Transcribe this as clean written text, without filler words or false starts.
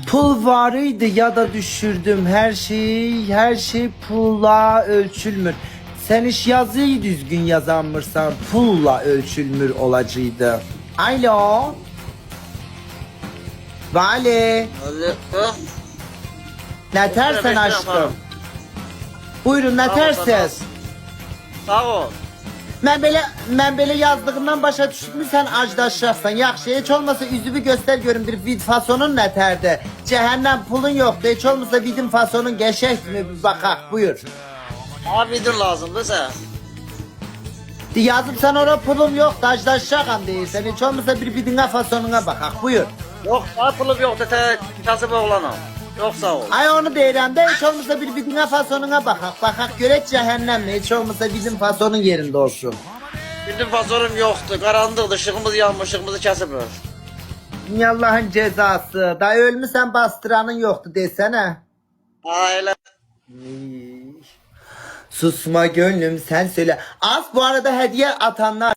Pul varıydı ya da düşürdüm her şey pulla ölçülmür. Sen iş yazıyı düzgün yazanmırsan pulla ölçülmür olacıydı. Alo. Vale. Ne tersen aşkım? Buyurun ne tersiz? Sağ ol. Ben böyle yazdığımdan başa düşdüm sen acdaşlarsan. Yaxşı hiç olmasa üzümü göster görüm bir vid fasonun ne terde. Cehennem pulun yoktu hiç olmasa vidin fasonun geçek mi bir bakak buyur. Abi dur lazımdı sen. Yazıp sen orada pulum yok acdaşlarım değilsen hiç olmasa bir vidine fasonuna bakak buyur. Yok daha pulum yok dete kasıp oğlanım. Yok sağ ol. Ay onu deyirəm de hiç olmasa bir vidine fasonuna bakak. Bakak görek cehennem mi hiç olmasa vidin fasonun yerinde olsun. Bildim fazlarım yoktu. Karanlıktı. Işığımız yanmış. Işığımızı kesipler. Allah'ın cezası. Da ölmüşsen bastıranın yoktu desene. Aile. Susma gönlüm sen söyle. Az bu arada hediye atanlar